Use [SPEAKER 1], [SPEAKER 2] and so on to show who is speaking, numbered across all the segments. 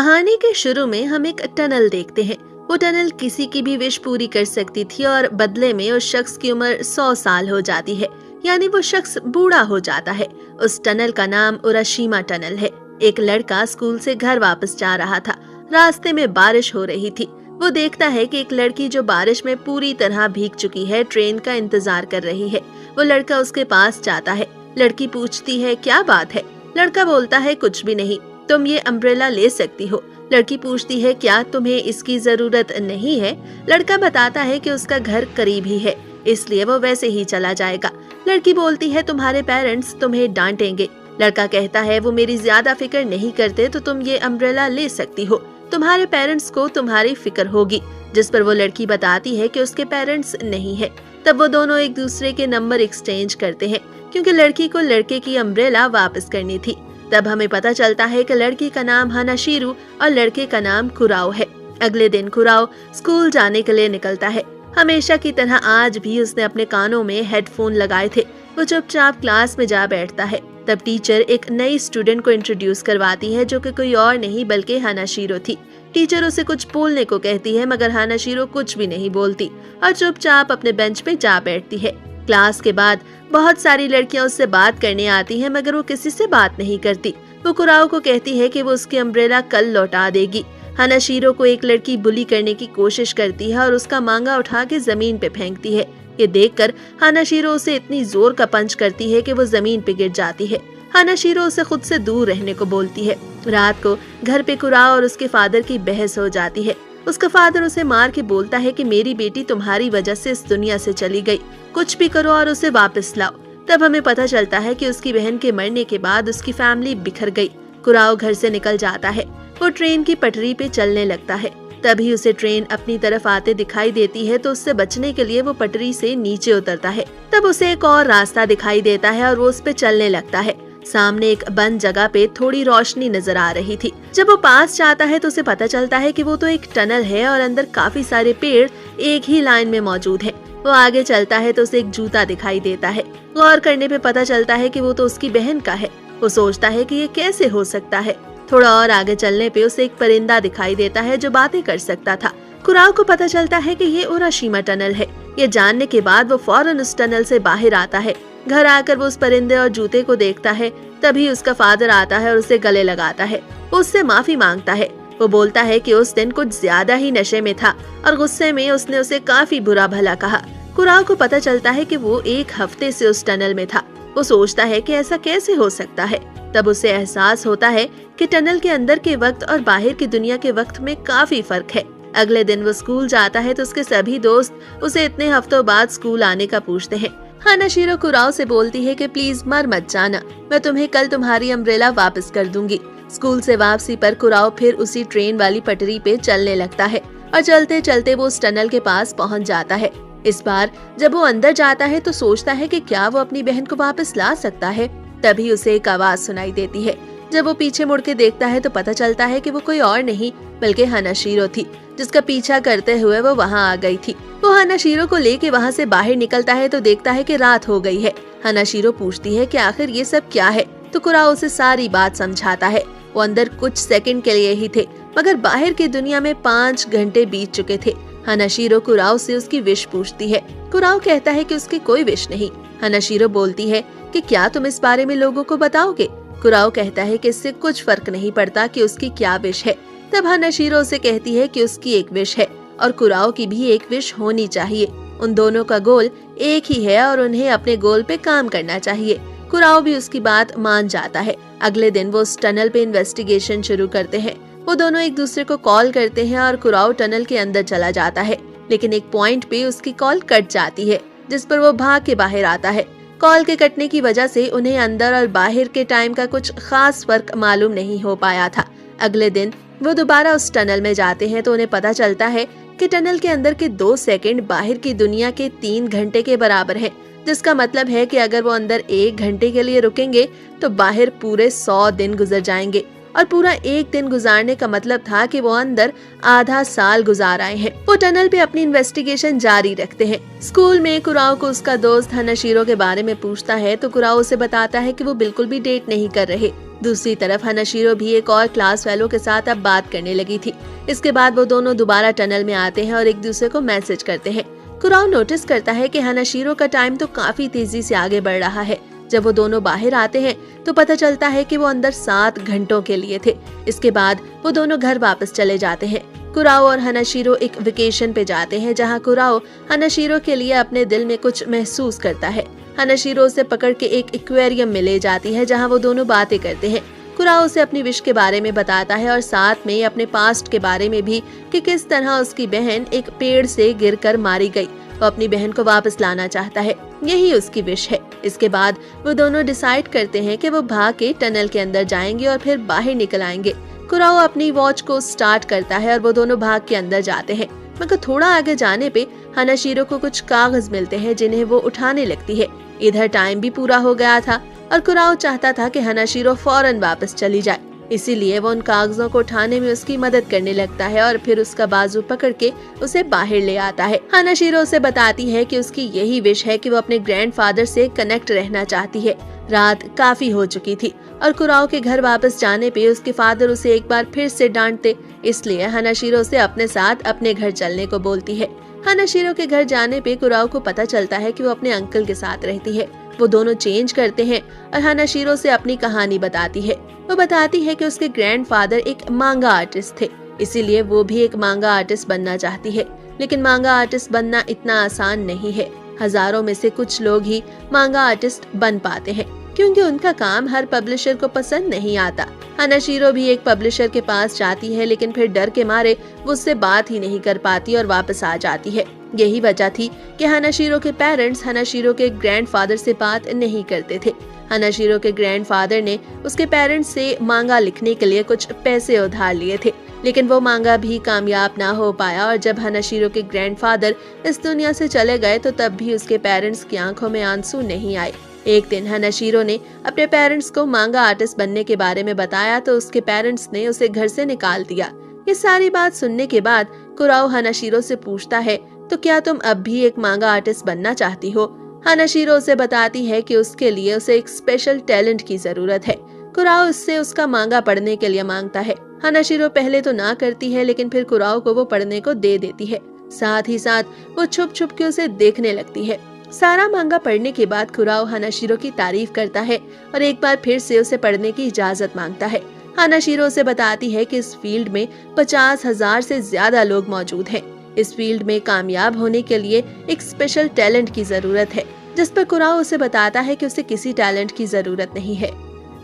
[SPEAKER 1] कहानी के शुरू में हम एक टनल देखते हैं। वो टनल किसी की भी विश पूरी कर सकती थी और बदले में उस शख्स की उम्र 100 साल हो जाती है, यानी वो शख्स बूढ़ा हो जाता है। उस टनल का नाम उराशिमा टनल है। एक लड़का स्कूल से घर वापस जा रहा था। रास्ते में बारिश हो रही थी। वो देखता है कि एक लड़की जो बारिश में पूरी तरह भीग चुकी है ट्रेन का इंतजार कर रही है। वो लड़का उसके पास जाता है। लड़की पूछती है, क्या बात है? लड़का बोलता है, कुछ भी नहीं, तुम ये अम्ब्रेला ले सकती हो। लड़की पूछती है, क्या तुम्हें इसकी जरूरत नहीं है? लड़का बताता है कि उसका घर करीब ही है, इसलिए वो वैसे ही चला जाएगा। लड़की बोलती है, तुम्हारे पेरेंट्स तुम्हें डांटेंगे। लड़का कहता है, वो मेरी ज्यादा फिक्र नहीं करते तो तुम ये अम्ब्रेला ले सकती हो। तुम्हारे पेरेंट्स को तुम्हारी फिक्र होगी। जिस पर वो लड़की बताती है कि उसके पेरेंट्स नहीं है। तब वो दोनों एक दूसरे के नंबर एक्सचेंज करते हैं, क्योंकि लड़की को लड़के की अम्ब्रेला वापस करनी थी। तब हमें पता चलता है कि लड़की का नाम हानाशीरो और लड़के का नाम कुराओ है। अगले दिन कुराओ स्कूल जाने के लिए निकलता है। हमेशा की तरह आज भी उसने अपने कानों में हेडफोन लगाए थे। वो चुपचाप क्लास में जा बैठता है। तब टीचर एक नई स्टूडेंट को इंट्रोड्यूस करवाती है, जो कि कोई और नहीं बल्कि हानाशीरो थी। टीचर उसे कुछ बोलने को कहती है, मगर हानाशीरो कुछ भी नहीं बोलती और चुपचाप अपने बेंच पे जा बैठती है। क्लास के बाद बहुत सारी लड़कियां उससे बात करने आती हैं, मगर वो किसी से बात नहीं करती। वो कुराओ को कहती है कि वो उसकी अम्ब्रेला कल लौटा देगी। हानाशीरो को एक लड़की बुली करने की कोशिश करती है और उसका मांगा उठा के जमीन पे फेंकती है। ये देखकर हानाशीरो उसे इतनी जोर का पंच करती है कि वो जमीन पे गिर जाती है। हानाशीरो उसे खुद से दूर रहने को बोलती है। रात को घर पे कुराओ और उसके फादर की बहस हो जाती है। उसका फादर उसे मार के बोलता है कि मेरी बेटी तुम्हारी वजह से इस दुनिया से चली गई, कुछ भी करो और उसे वापस लाओ। तब हमें पता चलता है कि उसकी बहन के मरने के बाद उसकी फैमिली बिखर गई। कुराओ घर से निकल जाता है। वो ट्रेन की पटरी पे चलने लगता है। तभी उसे ट्रेन अपनी तरफ आते दिखाई देती है, तो उससे बचने के लिए वो पटरी से नीचे उतरता है। तब उसे एक और रास्ता दिखाई देता है और वो उस पे चलने लगता है। सामने एक बंद जगह पे थोड़ी रोशनी नजर आ रही थी। जब वो पास जाता है तो उसे पता चलता है कि वो तो एक टनल है और अंदर काफी सारे पेड़ एक ही लाइन में मौजूद हैं। वो आगे चलता है तो उसे एक जूता दिखाई देता है। गौर करने पे पता चलता है कि वो तो उसकी बहन का है। वो सोचता है कि ये कैसे हो सकता है। थोड़ा और आगे चलने पे उसे एक परिंदा दिखाई देता है जो बातें कर सकता था। कुराओ को पता चलता है कि ये उराशिमा टनल है। ये जानने के बाद वो फौरन उस टनल से बाहर आता है। घर आकर वो उस परिंदे और जूते को देखता है। तभी उसका फादर आता है और उसे गले लगाता है। वो उससे माफी मांगता है। वो बोलता है कि उस दिन कुछ ज्यादा ही नशे में था और गुस्से में उसने उसे काफी बुरा भला कहा। कुराओ को पता चलता है कि वो एक हफ्ते से उस टनल में था। वो सोचता है कि ऐसा कैसे हो सकता है। तब उसे एहसास होता है कि टनल के अंदर के वक्त और बाहर की दुनिया के वक्त में काफी फर्क है। अगले दिन वो स्कूल जाता है तो उसके सभी दोस्त उसे इतने हफ्तों बाद स्कूल आने का पूछते हैं। हानाशीरो कुराओ से बोलती है कि प्लीज मर मत जाना, मैं तुम्हें कल तुम्हारी अम्ब्रेला वापस कर दूंगी। स्कूल से वापसी पर कुराओ फिर उसी ट्रेन वाली पटरी पे चलने लगता है और चलते चलते वो उस टनल के पास पहुंच जाता है। इस बार जब वो अंदर जाता है तो सोचता है कि क्या वो अपनी बहन को वापस ला सकता है। तभी उसे एक आवाज सुनाई देती है। जब वो पीछे मुड़ के देखता है तो पता चलता है कि वो कोई और नहीं बल्कि हानाशीरो थी, जिसका पीछा करते हुए वो वहाँ आ गई थी। वो हानाशीरो को लेके वहाँ से बाहर निकलता है तो देखता है कि रात हो गई है। हानाशीरो पूछती है कि आखिर ये सब क्या है, तो कुराओ उसे सारी बात समझाता है। वो अंदर कुछ सेकंड के लिए ही थे, मगर बाहर की दुनिया में 5 घंटे बीत चुके थे। हानाशीरो कुराओ से उसकी विश पूछती है। कुराओ कहता है कि उसकी कोई विश नहीं। हानाशीरो बोलती है कि क्या तुम इस बारे में लोगों को बताओगे? कुराओ कहता है कि इससे कुछ फर्क नहीं पड़ता कि उसकी क्या विश है। तब हानाशीरो उसे कहती है कि उसकी एक विश है और कुराओ की भी एक विश होनी चाहिए। उन दोनों का गोल एक ही है और उन्हें अपने गोल पे काम करना चाहिए। कुराओ भी उसकी बात मान जाता है। अगले दिन वो उस टनल पे इन्वेस्टिगेशन शुरू करते हैं। वो दोनों एक दूसरे को कॉल करते हैं और कुराओ टनल के अंदर चला जाता है, लेकिन एक पॉइंट पे उसकी कॉल कट जाती है, जिस पर वो भाग के बाहर आता है। कॉल के कटने की वजह से उन्हें अंदर और बाहर के टाइम का कुछ खास फर्क मालूम नहीं हो पाया था। अगले दिन वो दोबारा उस टनल में जाते हैं तो उन्हें पता चलता है कि टनल के अंदर के 2 सेकंड बाहर की दुनिया के 3 घंटे के बराबर हैं, जिसका मतलब है कि अगर वो अंदर 1 घंटे के लिए रुकेंगे तो बाहर पूरे 100 दिन गुजर जाएंगे और पूरा 1 दिन गुजारने का मतलब था कि वो अंदर आधा साल गुजार आए हैं। वो टनल पे अपनी इन्वेस्टिगेशन जारी रखते हैं। स्कूल में कुराओ को उसका दोस्त हानाशीरो के बारे में पूछता है तो कुराओ उसे बताता है कि वो बिल्कुल भी डेट नहीं कर रहे। दूसरी तरफ हनाशिरो भी एक और क्लास फेलो के साथ अब बात करने लगी थी। इसके बाद वो दोनों दोबारा टनल में आते हैं और एक दूसरे को मैसेज करते हैं। कुराओ नोटिस करता है कि हनाशिरो का टाइम तो काफी तेजी से आगे बढ़ रहा है। जब वो दोनों बाहर आते हैं तो पता चलता है कि वो अंदर 7 घंटों के लिए थे। इसके बाद वो दोनों घर वापस चले जाते हैं। कुराओ और हनाशिरो एक वेकेशन पे जाते हैं, जहाँ कुराओ हनाशिरो के लिए अपने दिल में कुछ महसूस करता है। हनाशिरो उसे पकड़ के एक एक्वेरियम में ले जाती है, जहाँ वो दोनों बातें करते हैं। कुराओ उसे अपनी विश के बारे में बताता है और साथ में अपने पास्ट के बारे में भी, कि किस तरह उसकी बहन एक पेड़ से गिरकर मारी गई। वो अपनी बहन को वापस लाना चाहता है, यही उसकी विश है। इसके बाद वो दोनों डिसाइड करते हैं कि वो भाग के टनल के अंदर जाएंगे और फिर बाहर निकल आएंगे। कुराओ अपनी वॉच को स्टार्ट करता है और वो दोनों भाग के अंदर जाते हैं। मगर थोड़ा आगे जाने पे हनाशिरो को कुछ कागज मिलते हैं, जिन्हें वो उठाने लगती है। इधर टाइम भी पूरा हो गया था और कुराओ चाहता था कि हनाशिरो फौरन वापस चली जाए, इसीलिए वो उन कागजों को उठाने में उसकी मदद करने लगता है और फिर उसका बाजू पकड़ के उसे बाहर ले आता है। हनाशिरो उसे बताती है कि उसकी यही विश है कि वो अपने ग्रैंडफादर से कनेक्ट रहना चाहती है। रात काफी हो चुकी थी और कुराओ के घर वापस जाने पे उसके फादर उसे एक बार फिर से डांटते, इसलिए हनाशिरो से अपने साथ अपने घर चलने को बोलती है। हनाशिरो के घर जाने पे कुराओ को पता चलता है कि वो अपने अंकल के साथ रहती है। वो दोनों चेंज करते हैं और हनाशिरो से अपनी कहानी बताती है। वो बताती है कि उसके ग्रैंडफादर एक मांगा आर्टिस्ट थे, इसीलिए वो भी एक मांगा आर्टिस्ट बनना चाहती है। लेकिन मांगा आर्टिस्ट बनना इतना आसान नहीं है। हजारों में से कुछ लोग ही मांगा आर्टिस्ट बन पाते हैं, क्योंकि उनका काम हर पब्लिशर को पसंद नहीं आता। हनाशिरो भी एक पब्लिशर के पास जाती है, लेकिन फिर डर के मारे वो उससे बात ही नहीं कर पाती और वापस आ जाती है। यही वजह थी कि हनाशिरो के पेरेंट्स हनाशिरो के ग्रैंडफादर से बात नहीं करते थे। हनाशिरो के ग्रैंडफादर ने उसके पेरेंट्स से मांगा लिखने के लिए कुछ पैसे उधार लिए थे, लेकिन वो मांगा भी कामयाब ना हो पाया और जब हनाशिरो के ग्रैंडफादर इस दुनिया से चले गए तो तब भी उसके पेरेंट्स की आंखों में आंसू नहीं आए। एक दिन हनाशिरो ने अपने पेरेंट्स को मांगा आर्टिस्ट बनने के बारे में बताया तो उसके पेरेंट्स ने उसे घर से निकाल दिया। ये सारी बात सुनने के बाद कुराओ हनाशिरो से पूछता है, तो क्या तुम अब भी एक मांगा आर्टिस्ट बनना चाहती हो? हनाशिरो उसे बताती है कि उसके लिए उसे एक स्पेशल टैलेंट की जरूरत है। कुराओ उससे उसका मांगा पढ़ने के लिए मांगता है। हनाशिरो पहले तो ना करती है, लेकिन फिर कुराओ को वो पढ़ने को दे देती है। साथ ही साथ वो छुप छुप के उसे देखने लगती है। सारा मांगा पढ़ने के बाद कुराओ हनाशिरो की तारीफ करता है और एक बार फिर से उसे पढ़ने की इजाजत मांगता है। हनाशिरो उसे बताती है कि इस फील्ड में 50,000 से ज्यादा लोग मौजूद हैं। इस फील्ड में कामयाब होने के लिए एक स्पेशल टैलेंट की जरूरत है, जिस पर कुराओ उसे बताता है कि उसे किसी टैलेंट की जरूरत नहीं है।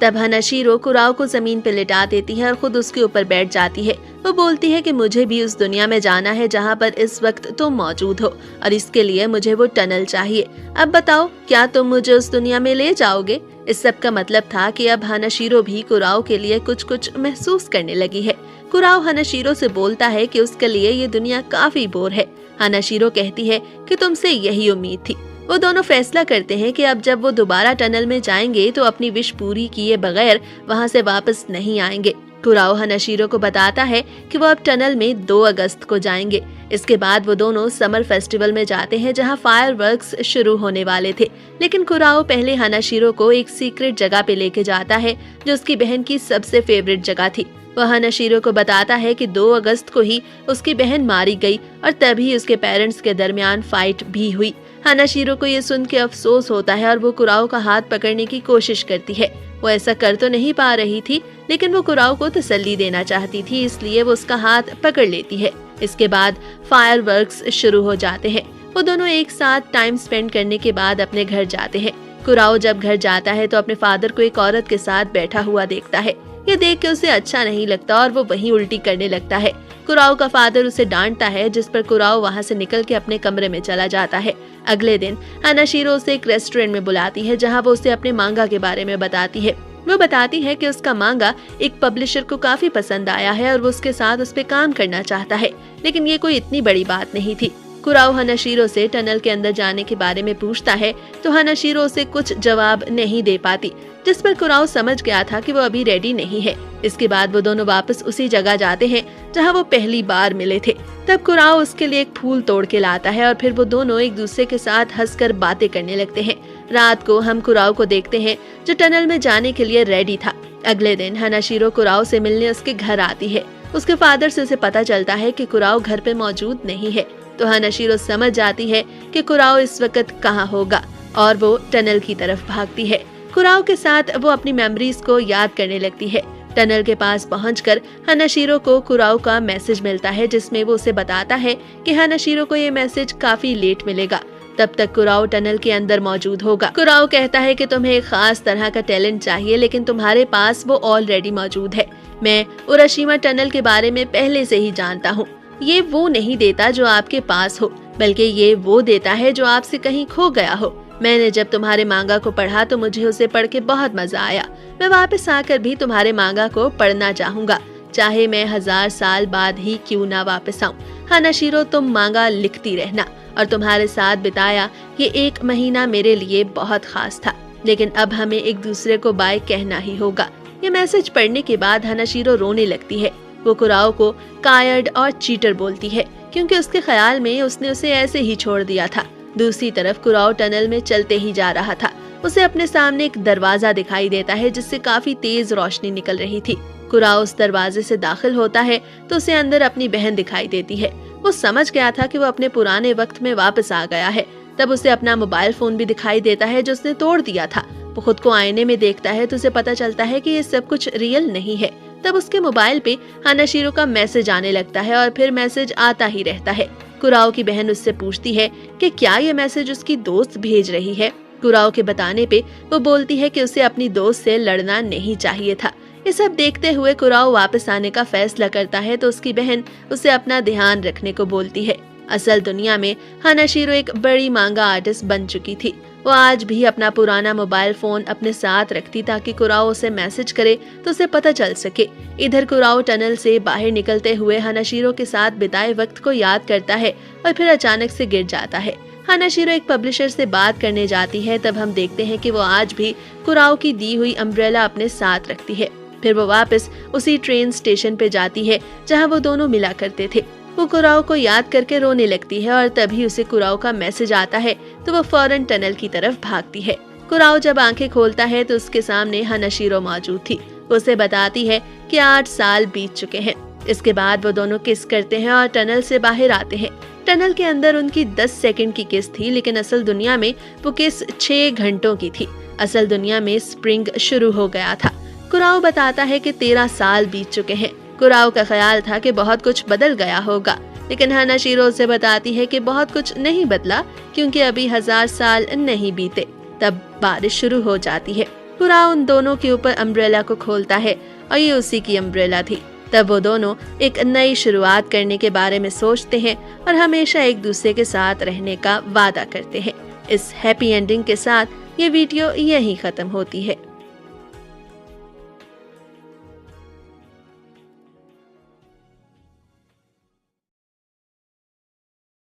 [SPEAKER 1] तब हनाशिरो कुराओ को जमीन पर लिटा देती है और खुद उसके ऊपर बैठ जाती है। वो बोलती है कि मुझे भी उस दुनिया में जाना है जहाँ पर इस वक्त तुम मौजूद हो, और इसके लिए मुझे वो टनल चाहिए। अब बताओ, क्या तुम मुझे उस दुनिया में ले जाओगे? इस सब का मतलब था कि अब हनाशिरो भी कुराओ के लिए कुछ कुछ महसूस करने लगी है। कुराओ हनाशिरो से बोलता है कि उसके लिए ये दुनिया काफी बोर है। हनाशिरो कहती है कि तुमसे यही उम्मीद थी। वो दोनों फैसला करते हैं कि अब जब वो दोबारा टनल में जाएंगे तो अपनी विश पूरी किए बगैर वहाँ से वापस नहीं आएंगे। कुराओ हनाशिरो को बताता है कि वो अब टनल में 2 अगस्त को जाएंगे। इसके बाद वो दोनों समर फेस्टिवल में जाते हैं, जहाँ फायरवर्क्स शुरू होने वाले थे। लेकिन कुराओ पहले हनाशिरो को एक सीक्रेट जगह पे लेके जाता है, जो उसकी बहन की सबसे फेवरेट जगह थी। वह हनाशिरो को बताता है कि 2 अगस्त को ही उसकी बहन मारी गई और तभी उसके पेरेंट्स के दरमियान फाइट भी हुई। हनाशिरो को ये सुन के अफसोस होता है और वो कुराओ का हाथ पकड़ने की कोशिश करती है। वो ऐसा कर तो नहीं पा रही थी, लेकिन वो कुराओ को तसल्ली देना चाहती थी, इसलिए वो उसका हाथ पकड़ लेती है। इसके बाद फायरवर्क्स शुरू हो जाते हैं। वो दोनों एक साथ टाइम स्पेंड करने के बाद अपने घर जाते हैं। कुराओ जब घर जाता है तो अपने फादर को एक औरत के साथ बैठा हुआ देखता है। ये देख के उसे अच्छा नहीं लगता और वो वहीं उल्टी करने लगता है। कुराओ का फादर उसे डांटता है, जिस पर कुराओ वहाँ से निकल के अपने कमरे में चला जाता है। अगले दिन हनाशिरो उसे एक रेस्टोरेंट में बुलाती है, जहाँ वो उसे अपने मांगा के बारे में बताती है। वो बताती है कि उसका मांगा एक पब्लिशर को काफी पसंद आया है और वो उसके साथ उस पे काम करना चाहता है, लेकिन ये कोई इतनी बड़ी बात नहीं थी। कुराओ हनाशिरो से टनल के अंदर जाने के बारे में पूछता है तो हनाशिरो उसे कुछ जवाब नहीं दे पाती, जिस पर कुराओ समझ गया था कि वो अभी रेडी नहीं है। इसके बाद वो दोनों वापस उसी जगह जाते हैं जहां वो पहली बार मिले थे। तब कुराओ उसके लिए एक फूल तोड़ के लाता है और फिर वो दोनों एक दूसरे के साथ हंसकर बातें करने लगते हैं। रात को हम कुराओ को देखते हैं जो टनल में जाने के लिए रेडी था। अगले दिन हनाशिरो कुराओ से मिलने उसके घर आती है। उसके फादर से उसे पता चलता है कि कुराओ घर पे मौजूद नहीं है, तो हनाशिरो समझ जाती है कि कुराओ इस वक्त कहाँ होगा और वो टनल की तरफ भागती है। कुराओ के साथ वो अपनी मेमोरीज को याद करने लगती है। टनल के पास पहुंचकर हनाशिरो को कुराओ का मैसेज मिलता है, जिसमें वो उसे बताता है कि हनाशिरो को ये मैसेज काफी लेट मिलेगा, तब तक कुराओ टनल के अंदर मौजूद होगा। कुराओ कहता है कि तुम्हें एक खास तरह का टैलेंट चाहिए, लेकिन तुम्हारे पास वो ऑलरेडी मौजूद है। मैं उराशिमा टनल के बारे में पहले से ही जानता हूँ। ये वो नहीं देता जो आपके पास हो, बल्कि ये वो देता है जो आपसे कहीं खो गया हो। मैंने जब तुम्हारे मांगा को पढ़ा तो मुझे उसे पढ़ के बहुत मजा आया। मैं वापस आकर भी तुम्हारे मांगा को पढ़ना चाहूंगा, चाहे मैं 1000 साल बाद ही क्यों ना वापस आऊं। हनाशिरो, तुम मांगा लिखती रहना, और तुम्हारे साथ बिताया ये 1 महीना मेरे लिए बहुत खास था, लेकिन अब हमें एक दूसरे को बाय कहना ही होगा। ये मैसेज पढ़ने के बाद हनाशिरो रोने लगती है। वो कुराओ को कायर्ड और चीटर बोलती है, क्योंकि उसके ख्याल में उसने उसे ऐसे ही छोड़ दिया था। दूसरी तरफ कुराओ टनल में चलते ही जा रहा था। उसे अपने सामने एक दरवाजा दिखाई देता है, जिससे काफी तेज रोशनी निकल रही थी। कुराओ उस दरवाजे से दाखिल होता है तो उसे अंदर अपनी बहन दिखाई देती है। वो समझ गया था कि वो अपने पुराने वक्त में वापस आ गया है। तब उसे अपना मोबाइल फोन भी दिखाई देता है, जो उसने तोड़ दिया था। वो खुद को आईने में देखता है तो उसे पता चलता है कि ये सब कुछ रियल नहीं है। तब उसके मोबाइल पे हनाशिरो का मैसेज आने लगता है और फिर मैसेज आता ही रहता है। कुराओ की बहन उससे पूछती है कि क्या ये मैसेज उसकी दोस्त भेज रही है। कुराओ के बताने पे वो बोलती है कि उसे अपनी दोस्त से लड़ना नहीं चाहिए था। ये सब देखते हुए कुराओ वापस आने का फैसला करता है, तो उसकी बहन उसे अपना ध्यान रखने को बोलती है। असल दुनिया में हनाशिरो एक बड़ी मांगा आर्टिस्ट बन चुकी थी। वो आज भी अपना पुराना मोबाइल फोन अपने साथ रखती ताकि कुराओ उसे मैसेज करे तो उसे पता चल सके। इधर कुराओ टनल से बाहर निकलते हुए हनाशिरो के साथ बिताए वक्त को याद करता है और फिर अचानक से गिर जाता है। हनाशिरो एक पब्लिशर से बात करने जाती है। तब हम देखते हैं कि वो आज भी कुराओ की दी हुई अम्ब्रेला अपने साथ रखती है। फिर वो वापस उसी ट्रेन स्टेशन पे जाती है जहाँ वो दोनों मिला करते थे। वो कुराओ को याद करके रोने लगती है और तभी उसे कुराओ का मैसेज आता है, तो वो फौरन टनल की तरफ भागती है। कुराओ जब आंखें खोलता है तो उसके सामने हनाशिरो मौजूद थी। उसे बताती है कि 8 साल बीत चुके हैं। इसके बाद वो दोनों किस करते हैं और टनल से बाहर आते हैं। टनल के अंदर उनकी 10 सेकंड की किस थी, लेकिन असल दुनिया में वो किस 6 घंटों की थी। असल दुनिया में स्प्रिंग शुरू हो गया था। कुराओ बताता है कि 13 साल बीत चुके हैं। कुराओ का ख्याल था कि बहुत कुछ बदल गया होगा, लेकिन हनाशिरो उसे बताती है कि बहुत कुछ नहीं बदला, क्योंकि अभी 1000 साल नहीं बीते। तब बारिश शुरू हो जाती है। कुराओ उन दोनों के ऊपर अम्ब्रेला को खोलता है और ये उसी की अम्ब्रेला थी। तब वो दोनों एक नई शुरुआत करने के बारे में सोचते हैं और हमेशा एक दूसरे के साथ रहने का वादा करते हैं। इस हैप्पी एंडिंग के साथ ये वीडियो यहीं खत्म होती है।